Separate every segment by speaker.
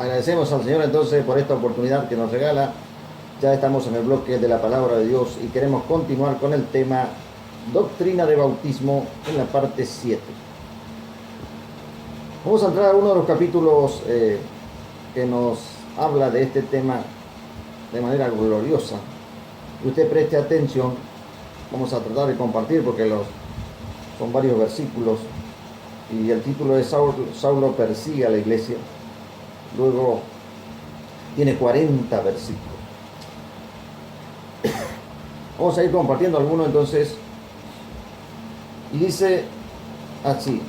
Speaker 1: Agradecemos al Señor entonces por esta oportunidad que nos regala. Ya estamos en el bloque de la palabra de Dios y queremos continuar con el tema doctrina de bautismo en la parte 7. Vamos a entrar a uno de los capítulos que nos habla de este tema de manera gloriosa. Y usted preste atención, vamos a tratar de compartir porque son varios versículos y el título es Saulo persigue a la iglesia. Luego tiene 40 versículos. Vamos a ir compartiendo algunos entonces. Y dice así: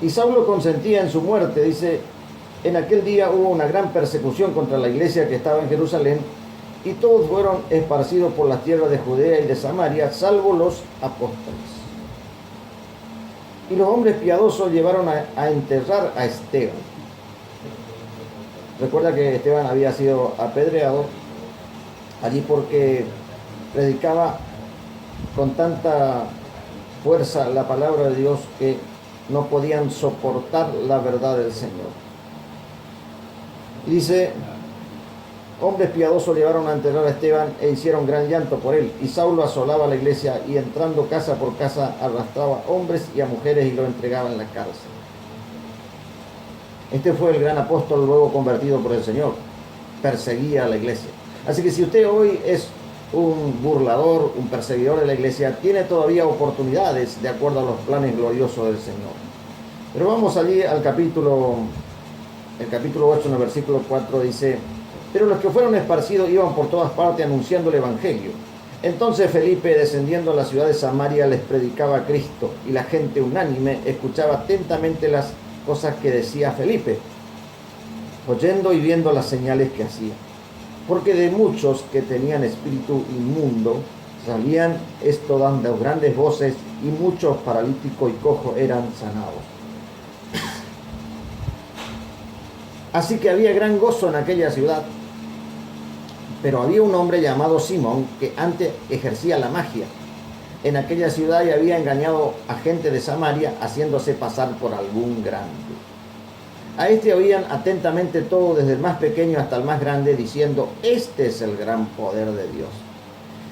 Speaker 1: y Saulo consentía en su muerte. Dice: en aquel día hubo una gran persecución contra la iglesia que estaba en Jerusalén, y todos fueron esparcidos por las tierras de Judea y de Samaria, salvo los apóstoles. Y los hombres piadosos llevaron a enterrar a Esteban. Recuerda que Esteban había sido apedreado allí porque predicaba con tanta fuerza la palabra de Dios que no podían soportar la verdad del Señor. Y dice: hombres piadosos llevaron a enterrar a Esteban e hicieron gran llanto por él. Y Saulo asolaba la iglesia y entrando casa por casa arrastraba hombres y a mujeres y lo entregaba en la cárcel. Este fue el gran apóstol luego convertido por el Señor. Perseguía a la iglesia. Así que si usted hoy es un burlador, un perseguidor de la iglesia, tiene todavía oportunidades de acuerdo a los planes gloriosos del Señor. Pero vamos allí al capítulo 8, en el versículo 4, dice: pero los que fueron esparcidos iban por todas partes anunciando el evangelio. Entonces Felipe, descendiendo a la ciudad de Samaria, les predicaba a Cristo, y la gente unánime escuchaba atentamente las cosas que decía Felipe, oyendo y viendo las señales que hacía. Porque de muchos que tenían espíritu inmundo salían esto dando grandes voces, y muchos paralíticos y cojos eran sanados. Así que había gran gozo en aquella ciudad. Pero había un hombre llamado Simón que antes ejercía la magia en aquella ciudad y había engañado a gente de Samaria, haciéndose pasar por algún grande. A este oían atentamente todo, desde el más pequeño hasta el más grande, diciendo: este es el gran poder de Dios.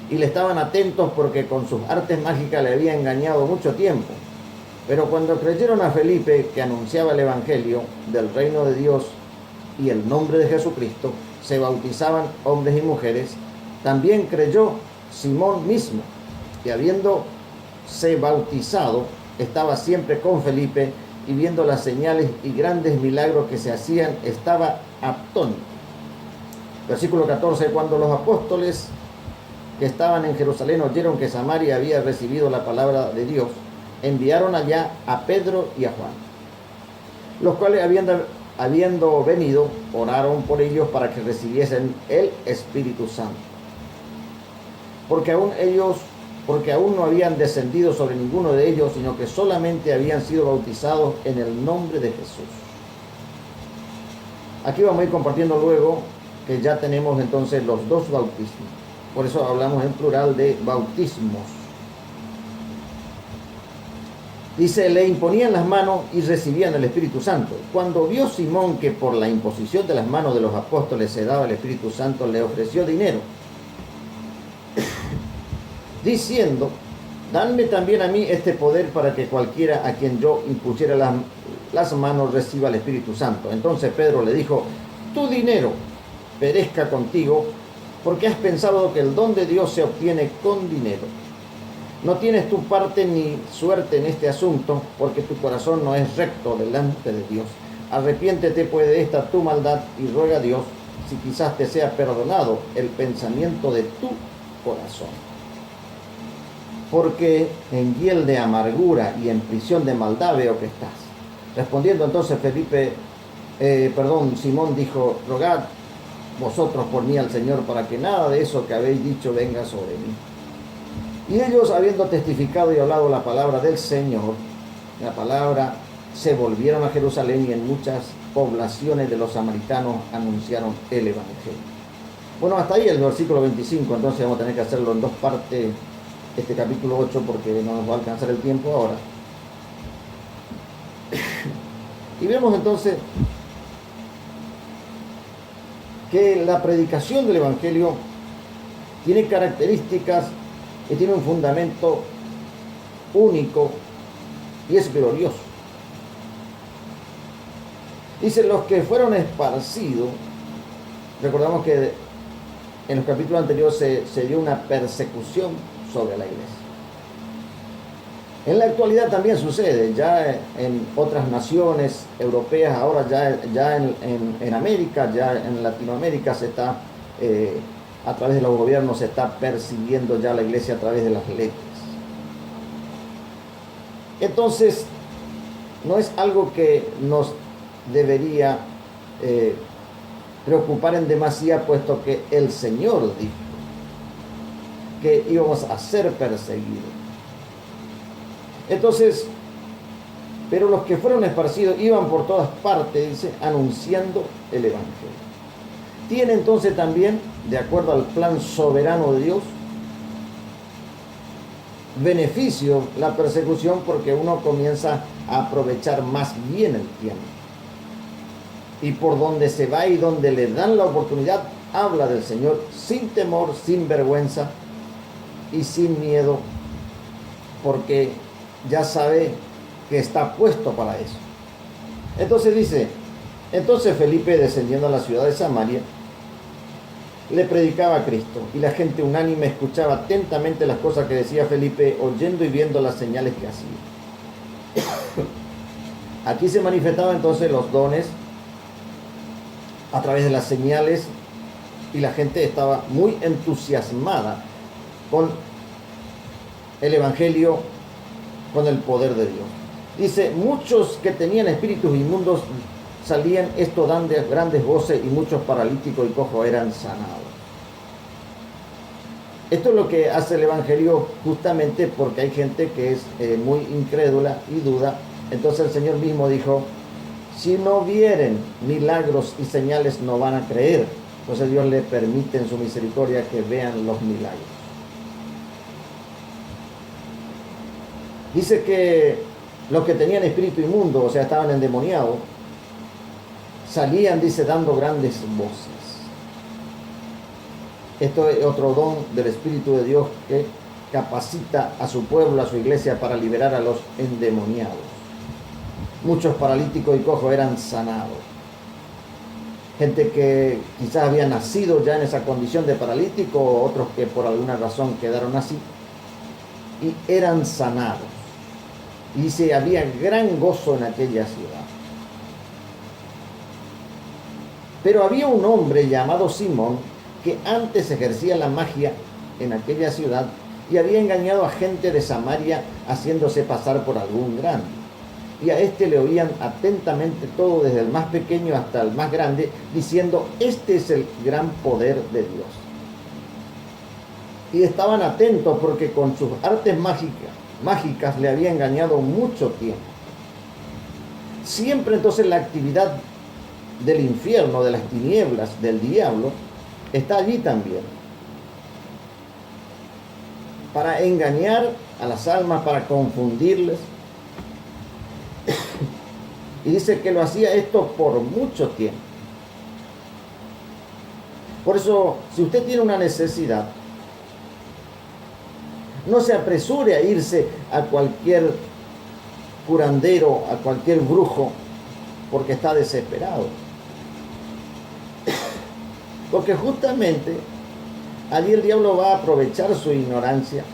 Speaker 1: Y le estaban atentos porque con sus artes mágicas le había engañado mucho tiempo. Pero cuando creyeron a Felipe, que anunciaba el evangelio del reino de Dios y el nombre de Jesucristo, se bautizaban hombres y mujeres. También creyó Simón mismo, que habiéndose bautizado, estaba siempre con Felipe, y viendo las señales y grandes milagros que se hacían, estaba atónito. Versículo 14: cuando los apóstoles que estaban en Jerusalén oyeron que Samaria había recibido la palabra de Dios, enviaron allá a Pedro y a Juan, los cuales habiendo venido, oraron por ellos para que recibiesen el Espíritu Santo, porque aún no habían descendido sobre ninguno de ellos, sino que solamente habían sido bautizados en el nombre de Jesús. Aquí vamos a ir compartiendo luego que ya tenemos entonces los dos bautismos. Por eso hablamos en plural de bautismos. Dice: le imponían las manos y recibían el Espíritu Santo. Cuando vio Simón que por la imposición de las manos de los apóstoles se daba el Espíritu Santo, le ofreció dinero, diciendo: dadme también a mí este poder para que cualquiera a quien yo impusiera las manos reciba el Espíritu Santo. Entonces Pedro le dijo: tu dinero perezca contigo, porque has pensado que el don de Dios se obtiene con dinero. No tienes tu parte ni suerte en este asunto, porque tu corazón no es recto delante de Dios. Arrepiéntete pues de esta tu maldad y ruega a Dios si quizás te sea perdonado el pensamiento de tu corazón. Porque en hiel de amargura y en prisión de maldad veo que estás. Respondiendo entonces Simón dijo: rogad vosotros por mí al Señor, para que nada de eso que habéis dicho venga sobre mí. Y ellos, habiendo testificado y hablado la palabra del Señor, la palabra, se volvieron a Jerusalén, y en muchas poblaciones de los samaritanos anunciaron el evangelio. Bueno, hasta ahí el versículo 25, entonces vamos a tener que hacerlo en dos partes, este capítulo 8, porque no nos va a alcanzar el tiempo ahora. Y vemos entonces que la predicación del Evangelio tiene características y tiene un fundamento único y es glorioso. Dice, los que fueron esparcidos, recordamos que en los capítulos anteriores se dio una persecución sobre la iglesia. En la actualidad también sucede, ya en otras naciones europeas, ahora ya en América, ya en Latinoamérica se está, a través de los gobiernos, se está persiguiendo ya la iglesia a través de las leyes. Entonces, no es algo que nos debería preocupar en demasía, puesto que el Señor dijo que íbamos a ser perseguidos. Entonces, pero los que fueron esparcidos iban por todas partes, dice, anunciando el Evangelio. Tiene entonces también, de acuerdo al plan soberano de Dios, beneficio la persecución, porque uno comienza a aprovechar más bien el tiempo. Y por donde se va y donde le dan la oportunidad, habla del Señor sin temor, sin vergüenza y sin miedo, porque ya sabe que está puesto para eso. Entonces dice, entonces Felipe, descendiendo a la ciudad de Samaria, le predicaba a Cristo, y la gente unánime escuchaba atentamente las cosas que decía Felipe, oyendo y viendo las señales que hacía. Aquí se manifestaban entonces los dones a través de las señales, y la gente estaba muy entusiasmada con el Evangelio, con el poder de Dios. Dice, muchos que tenían espíritus inmundos salían, esto dando grandes voces, y muchos paralíticos y cojos eran sanados. Esto es lo que hace el Evangelio, justamente porque hay gente que es muy incrédula y duda. Entonces el Señor mismo dijo, si no vieren milagros y señales, no van a creer. Entonces Dios le permite en su misericordia que vean los milagros. Dice que los que tenían espíritu inmundo, o sea, estaban endemoniados, salían, dice, dando grandes voces. Esto es otro don del Espíritu de Dios que capacita a su pueblo, a su iglesia, para liberar a los endemoniados. Muchos paralíticos y cojos eran sanados. Gente que quizás había nacido ya en esa condición de paralítico, otros que por alguna razón quedaron así, y eran sanados. Y dice, había gran gozo en aquella ciudad. Pero había un hombre llamado Simón, que antes ejercía la magia en aquella ciudad y había engañado a gente de Samaria, haciéndose pasar por algún grande. Y a este le oían atentamente todo, desde el más pequeño hasta el más grande, diciendo, este es el gran poder de Dios. Y estaban atentos, porque con sus artes mágicas le había engañado mucho tiempo. Siempre entonces la actividad del infierno, de las tinieblas, del diablo, está allí también, para engañar a las almas, para confundirles. Y dice que lo hacía esto por mucho tiempo. Por eso, si usted tiene una necesidad, no se apresure a irse a cualquier curandero, a cualquier brujo, porque está desesperado. Porque justamente allí el diablo va a aprovechar su ignorancia,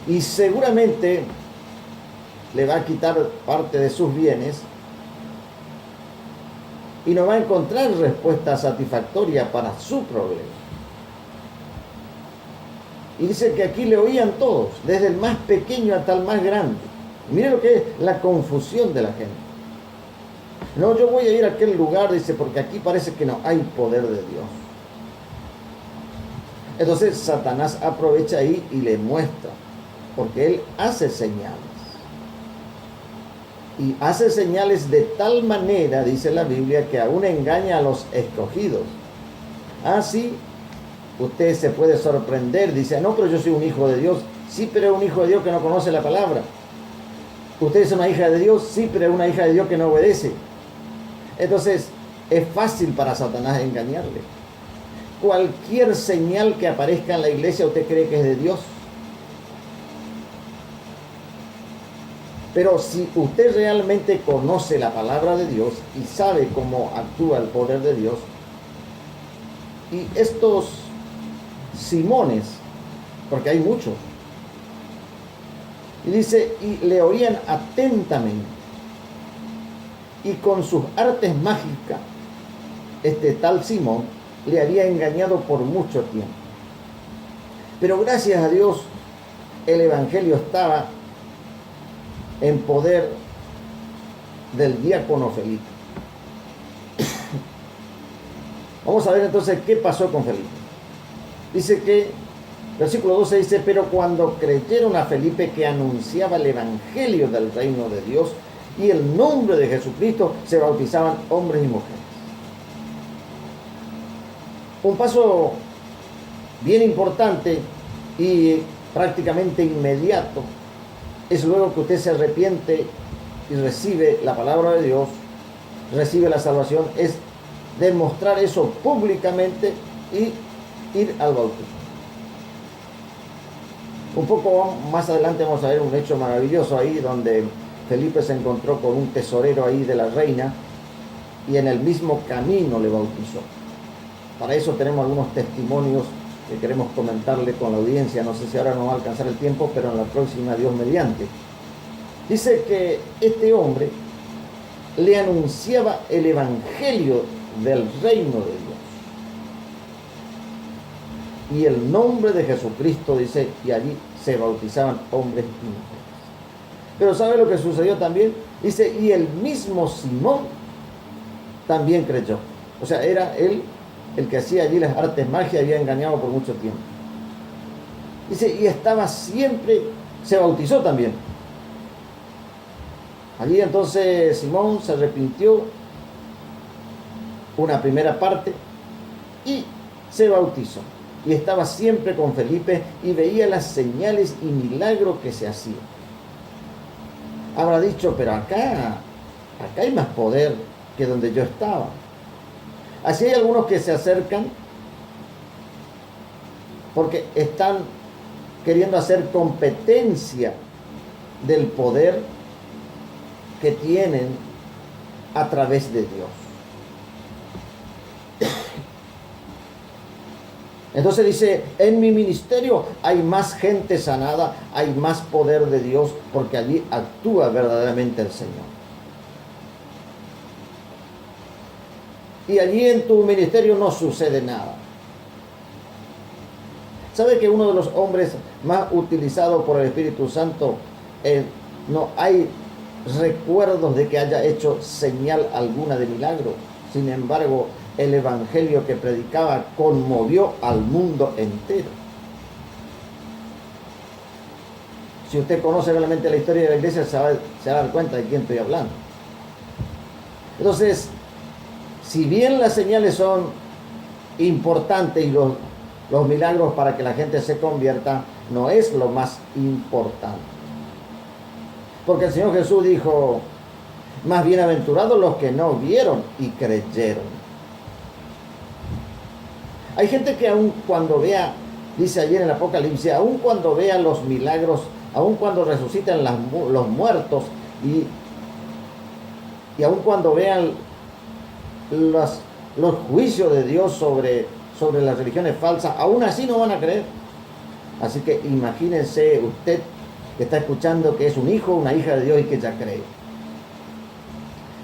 Speaker 1: y seguramente le va a quitar parte de sus bienes y no va a encontrar respuesta satisfactoria para su problema. Y dice que aquí le oían todos, desde el más pequeño hasta el más grande. Mire lo que es la confusión de la gente. No, yo voy a ir a aquel lugar, dice, porque aquí parece que no hay poder de Dios. Entonces Satanás aprovecha ahí y le muestra, porque él hace señales. Y hace señales de tal manera, dice la Biblia, que aún engaña a los escogidos. Así, usted se puede sorprender, dice, no, pero yo soy un hijo de Dios. Sí, pero es un hijo de Dios que no conoce la palabra. Usted es una hija de Dios, sí, pero es una hija de Dios que no obedece. Entonces, es fácil para Satanás engañarle. Cualquier señal que aparezca en la iglesia, ¿usted cree que es de Dios? Pero si usted realmente conoce la palabra de Dios y sabe cómo actúa el poder de Dios, y estos Simones, porque hay muchos, y dice, y le oían atentamente, y con sus artes mágicas, este tal Simón le había engañado por mucho tiempo. Pero gracias a Dios, el evangelio estaba en poder del diácono Felipe. Vamos a ver entonces qué pasó con Felipe. Dice que, versículo 12 dice, pero cuando creyeron a Felipe que anunciaba el evangelio del reino de Dios y el nombre de Jesucristo, se bautizaban hombres y mujeres. Un paso bien importante y prácticamente inmediato es luego que usted se arrepiente y recibe la palabra de Dios, recibe la salvación, es demostrar eso públicamente y ir al bautismo. Un poco más adelante vamos a ver un hecho maravilloso ahí donde Felipe se encontró con un tesorero ahí de la reina y en el mismo camino le bautizó. Para eso tenemos algunos testimonios que queremos comentarle con la audiencia. No sé si ahora nos va a alcanzar el tiempo, pero en la próxima, Dios mediante. Dice que este hombre le anunciaba el evangelio del reino de Dios y el nombre de Jesucristo, dice, y allí se bautizaban hombres y mujeres. Pero ¿sabe lo que sucedió también? Dice, y el mismo Simón también creyó. O sea, era él el que hacía allí las artes magia, había engañado por mucho tiempo. Dice, y estaba siempre, se bautizó también. Allí entonces Simón se arrepintió, una primera parte, y se bautizó. Y estaba siempre con Felipe y veía las señales y milagros que se hacían. Habrá dicho, pero acá hay más poder que donde yo estaba. Así hay algunos que se acercan porque están queriendo hacer competencia del poder que tienen a través de Dios. Entonces dice, en mi ministerio hay más gente sanada, hay más poder de Dios, porque allí actúa verdaderamente el Señor. Y allí en tu ministerio no sucede nada. ¿Sabe que uno de los hombres más utilizados por el Espíritu Santo, no hay recuerdos de que haya hecho señal alguna de milagro? Sin embargo, el evangelio que predicaba conmovió al mundo entero. Si usted conoce realmente la historia de la iglesia, se va a dar cuenta de quién estoy hablando. Entonces, si bien las señales son importantes y los milagros para que la gente se convierta, no es lo más importante. Porque el Señor Jesús dijo, más bienaventurados los que no vieron y creyeron. Hay gente que aun cuando vea, dice ayer en el Apocalipsis, aun cuando vea los milagros, aun cuando resucitan los muertos y aun cuando vean los juicios de Dios sobre las religiones falsas, aún así no van a creer. Así que imagínense usted que está escuchando que es un hijo, una hija de Dios y que ya cree.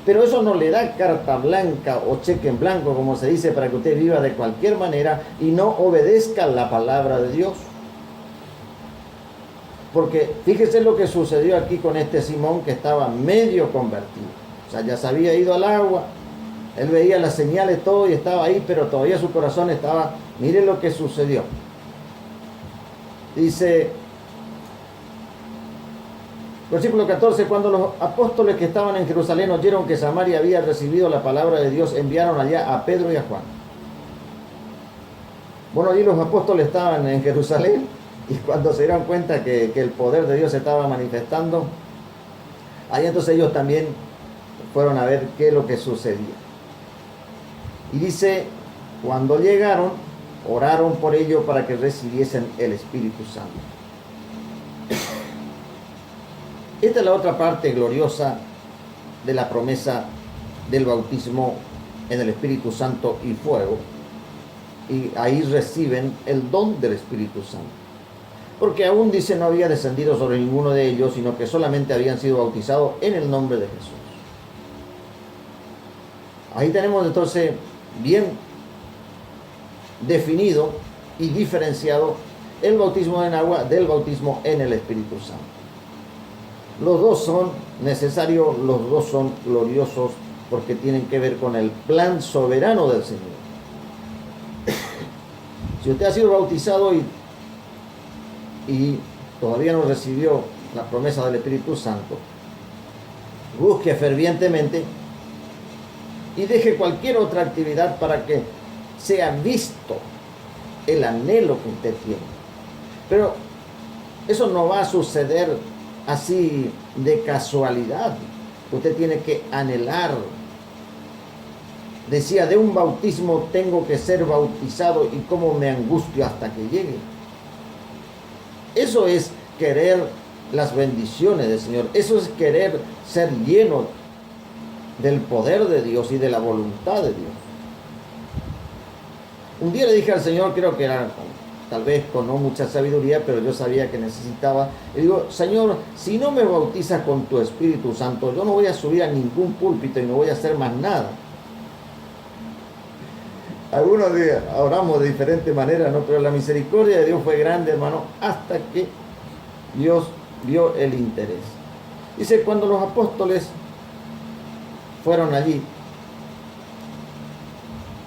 Speaker 1: Pero eso no le da carta blanca o cheque en blanco, como se dice, para que usted viva de cualquier manera y no obedezca la palabra de Dios. Porque fíjese lo que sucedió aquí con este Simón, que estaba medio convertido. O sea, ya se había ido al agua, él veía las señales, todo, y estaba ahí, pero todavía su corazón estaba. Mire lo que sucedió. Dice, versículo 14, cuando los apóstoles que estaban en Jerusalén oyeron que Samaria había recibido la palabra de Dios, enviaron allá a Pedro y a Juan. Bueno, allí los apóstoles estaban en Jerusalén y cuando se dieron cuenta que el poder de Dios se estaba manifestando, ahí entonces ellos también fueron a ver qué es lo que sucedía. Y dice, cuando llegaron, oraron por ello para que recibiesen el Espíritu Santo. Esta es la otra parte gloriosa de la promesa del bautismo en el Espíritu Santo y fuego. Y ahí reciben el don del Espíritu Santo. Porque aún dice no había descendido sobre ninguno de ellos, sino que solamente habían sido bautizados en el nombre de Jesús. Ahí tenemos entonces bien definido y diferenciado el bautismo en agua del bautismo en el Espíritu Santo. Los dos son necesarios, los dos son gloriosos porque tienen que ver con el plan soberano del Señor. Si usted ha sido bautizado y todavía no recibió la promesa del Espíritu Santo, busque fervientemente y deje cualquier otra actividad para que sea visto el anhelo que usted tiene. Pero eso no va a suceder así de casualidad. Usted tiene que anhelar. Decía, de un bautismo tengo que ser bautizado y cómo me angustio hasta que llegue. Eso es querer las bendiciones del Señor. Eso es querer ser lleno del poder de Dios y de la voluntad de Dios. Un día le dije al Señor, creo que era tal vez con no mucha sabiduría, pero yo sabía que necesitaba. Le digo, Señor, si no me bautizas con tu Espíritu Santo, yo no voy a subir a ningún púlpito y no voy a hacer más nada. Algunos días oramos de diferente manera, ¿no? Pero la misericordia de Dios fue grande, hermano, hasta que Dios vio el interés. Dice, cuando los apóstoles fueron allí,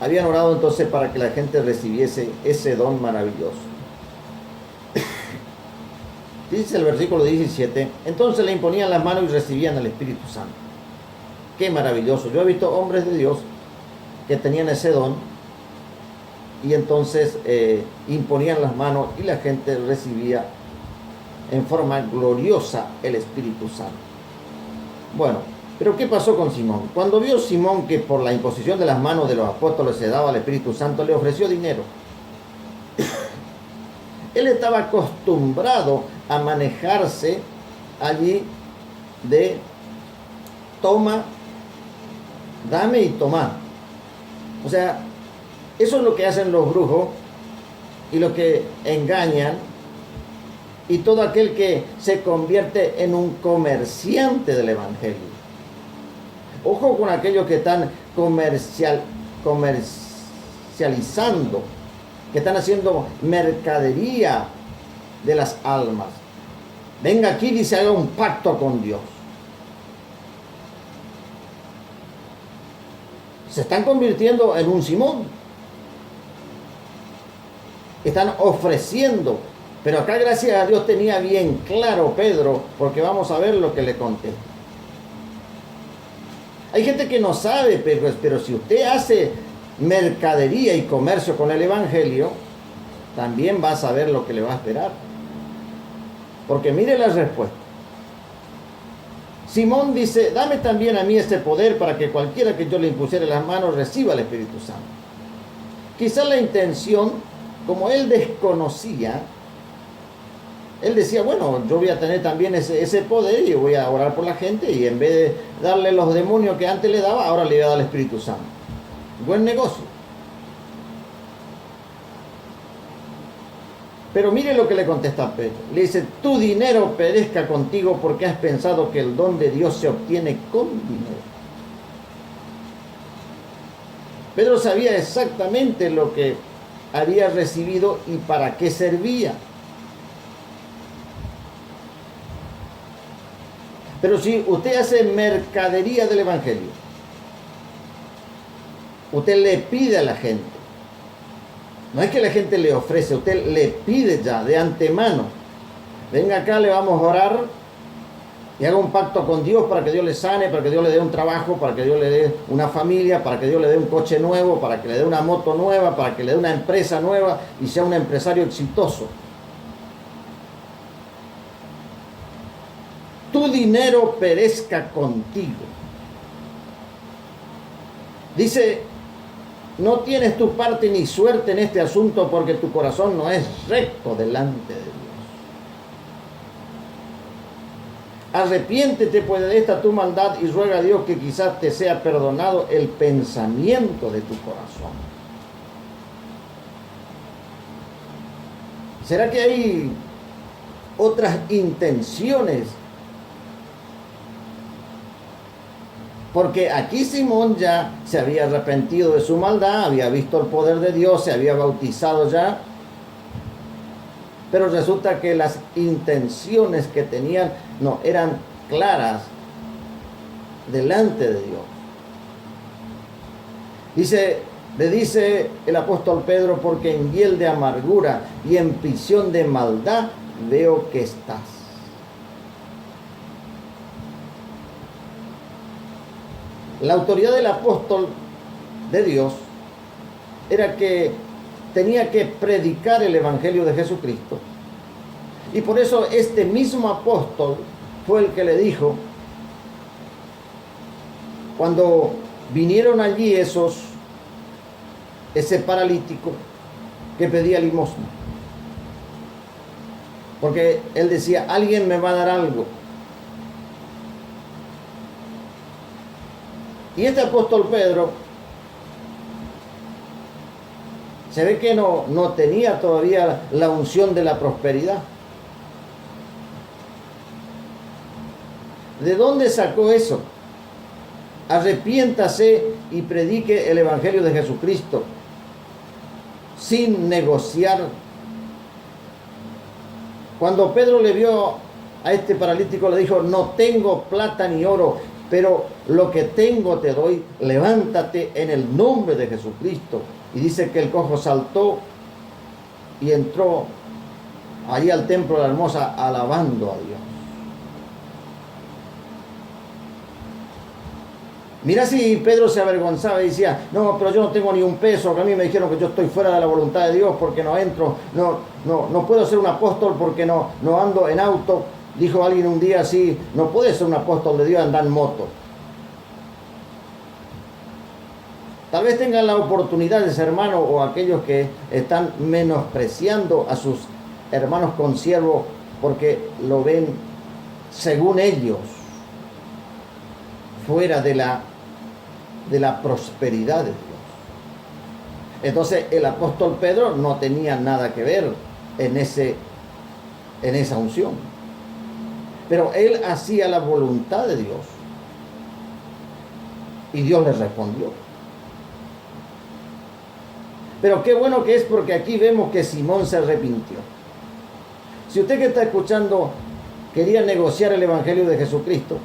Speaker 1: habían orado entonces para que la gente recibiese ese don maravilloso. Dice el versículo 17, entonces le imponían las manos y recibían el Espíritu Santo. Qué maravilloso. Yo he visto hombres de Dios que tenían ese don y entonces imponían las manos y la gente recibía en forma gloriosa el Espíritu Santo. Bueno, pero ¿qué pasó con Simón? Cuando vio Simón que por la imposición de las manos de los apóstoles se daba el Espíritu Santo, le ofreció dinero. Él estaba acostumbrado a manejarse allí de toma, dame y toma. O sea, eso es lo que hacen los brujos y lo que engañan y todo aquel que se convierte en un comerciante del Evangelio. Ojo con aquellos que están comercializando, que están haciendo mercadería de las almas. Venga aquí, dice, haga un pacto con Dios. Se están convirtiendo en un Simón. Están ofreciendo. Pero acá, gracias a Dios, tenía bien claro Pedro, porque vamos a ver lo que le contesta. Hay gente que no sabe, pero si usted hace mercadería y comercio con el Evangelio, también va a saber lo que le va a esperar. Porque mire la respuesta. Simón dice, dame también a mí este poder para que cualquiera que yo le impusiere las manos reciba el Espíritu Santo. Quizás la intención, como él desconocía, él decía, bueno, yo voy a tener también ese poder y voy a orar por la gente y en vez de darle los demonios que antes le daba, ahora le voy a dar el Espíritu Santo. Buen negocio. Pero mire lo que le contesta Pedro. Le dice, tu dinero perezca contigo porque has pensado que el don de Dios se obtiene con dinero. Pedro sabía exactamente lo que había recibido y para qué servía. Pero si usted hace mercadería del Evangelio, usted le pide a la gente, no es que la gente le ofrece, usted le pide ya de antemano, venga acá, le vamos a orar y haga un pacto con Dios para que Dios le sane, para que Dios le dé un trabajo, para que Dios le dé una familia, para que Dios le dé un coche nuevo, para que le dé una moto nueva, para que le dé una empresa nueva y sea un empresario exitoso. Tu dinero perezca contigo. Dice, no tienes tu parte ni suerte en este asunto porque tu corazón no es recto delante de Dios. Arrepiéntete pues de esta tu maldad y ruega a Dios que quizás te sea perdonado el pensamiento de tu corazón. ¿Será que hay otras intenciones? Porque aquí Simón ya se había arrepentido de su maldad, había visto el poder de Dios, se había bautizado ya. Pero resulta que las intenciones que tenían no eran claras delante de Dios. Le dice el apóstol Pedro, porque en hiel de amargura y en prisión de maldad veo que estás. La autoridad del apóstol de Dios era que tenía que predicar el evangelio de Jesucristo. Y por eso este mismo apóstol fue el que le dijo, cuando vinieron allí ese paralítico que pedía limosna. Porque él decía, alguien me va a dar algo. Y este apóstol Pedro se ve que no tenía todavía la unción de la prosperidad. ¿De dónde sacó eso? Arrepiéntase y predique el evangelio de Jesucristo sin negociar. Cuando Pedro le vio a este paralítico, le dijo, no tengo plata ni oro, pero lo que tengo te doy, levántate en el nombre de Jesucristo. Y dice que el cojo saltó y entró allí al templo de la Hermosa alabando a Dios. Mira si Pedro se avergonzaba y decía, no, pero yo no tengo ni un peso, que a mí me dijeron que yo estoy fuera de la voluntad de Dios porque no entro, no puedo ser un apóstol porque no ando en auto. Dijo alguien un día así, no puedes ser un apóstol de Dios andar en moto. Tal vez tengan la oportunidad de ser hermanos o aquellos que están menospreciando a sus hermanos consiervos porque lo ven, según ellos, fuera de la prosperidad de Dios. Entonces el apóstol Pedro no tenía nada que ver en esa unción. Pero él hacía la voluntad de Dios. Y Dios le respondió. Pero qué bueno que es, porque aquí vemos que Simón se arrepintió. Si usted que está escuchando quería negociar el evangelio de Jesucristo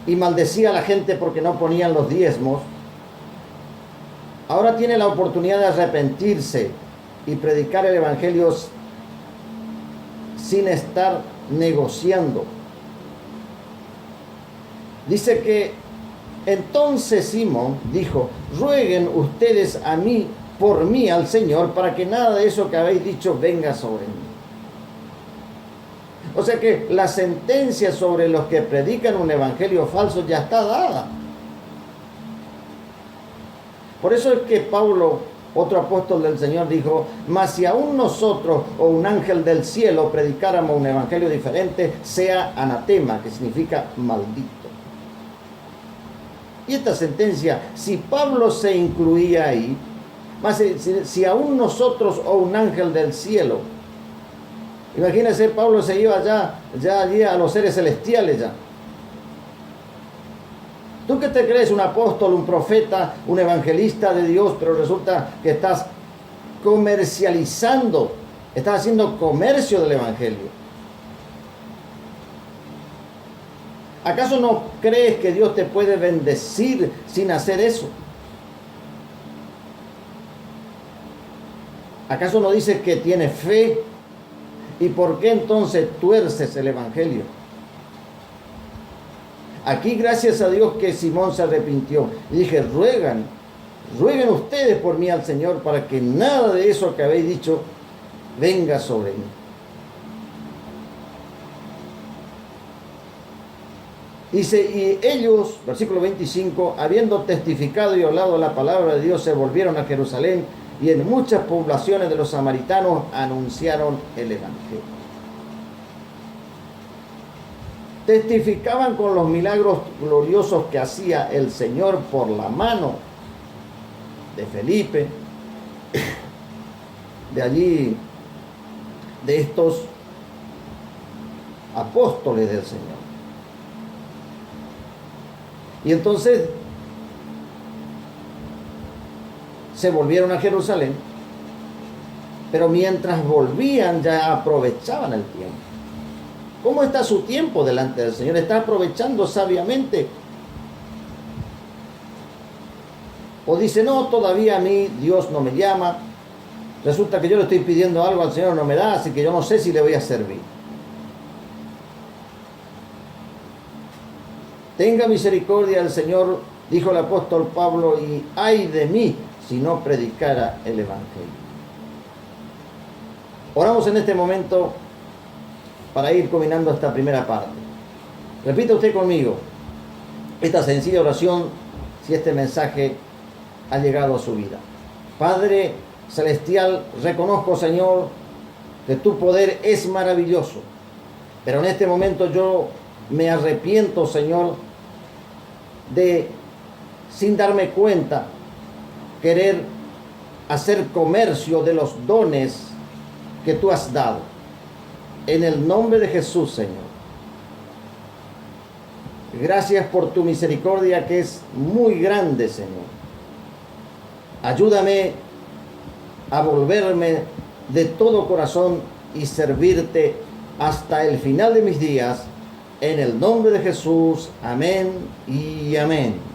Speaker 1: y maldecía a la gente porque no ponían los diezmos, ahora tiene la oportunidad de arrepentirse y predicar el evangelio sin estar negociando. Dice que entonces Simón dijo, rueguen ustedes por mí al Señor, para que nada de eso que habéis dicho venga sobre mí. O sea que la sentencia sobre los que predican un evangelio falso ya está dada. Por eso es que Pablo, otro apóstol del Señor, dijo, mas si aún nosotros o un ángel del cielo predicáramos un evangelio diferente, sea anatema, que significa maldito. Y esta sentencia, si Pablo se incluía ahí, más si aún nosotros o un ángel del cielo, imagínense, Pablo se iba ya allí a los seres celestiales ya. ¿Tú qué te crees? Un apóstol, un profeta, un evangelista de Dios, pero resulta que estás comercializando, estás haciendo comercio del evangelio. ¿Acaso no crees que Dios te puede bendecir sin hacer eso? ¿Acaso no dice que tiene fe? ¿Y por qué entonces tuerces el evangelio? Aquí, gracias a Dios, que Simón se arrepintió. Y dije, rueguen ustedes por mí al Señor, para que nada de eso que habéis dicho venga sobre mí. Dice, y ellos, versículo 25, habiendo testificado y hablado la palabra de Dios, se volvieron a Jerusalén y en muchas poblaciones de los samaritanos anunciaron el evangelio. Testificaban con los milagros gloriosos que hacía el Señor por la mano de Felipe, de allí, de estos apóstoles del Señor. Y entonces se volvieron a Jerusalén, pero mientras volvían ya aprovechaban el tiempo. ¿Cómo está su tiempo delante del Señor? ¿Está aprovechando sabiamente? O dice, no, todavía a mí Dios no me llama. Resulta que yo le estoy pidiendo algo al Señor, no me da, así que yo no sé si le voy a servir. Tenga misericordia el Señor, dijo el apóstol Pablo, y ay de mí si no predicara el evangelio. Oramos en este momento para ir combinando esta primera parte. Repita usted conmigo esta sencilla oración si este mensaje ha llegado a su vida. Padre celestial, reconozco, Señor, que tu poder es maravilloso, pero en este momento yo me arrepiento, Señor, de, sin darme cuenta, querer hacer comercio de los dones que tú has dado. En el nombre de Jesús, Señor. Gracias por tu misericordia que es muy grande, Señor. Ayúdame a volverme de todo corazón y servirte hasta el final de mis días. En el nombre de Jesús, amén y amén.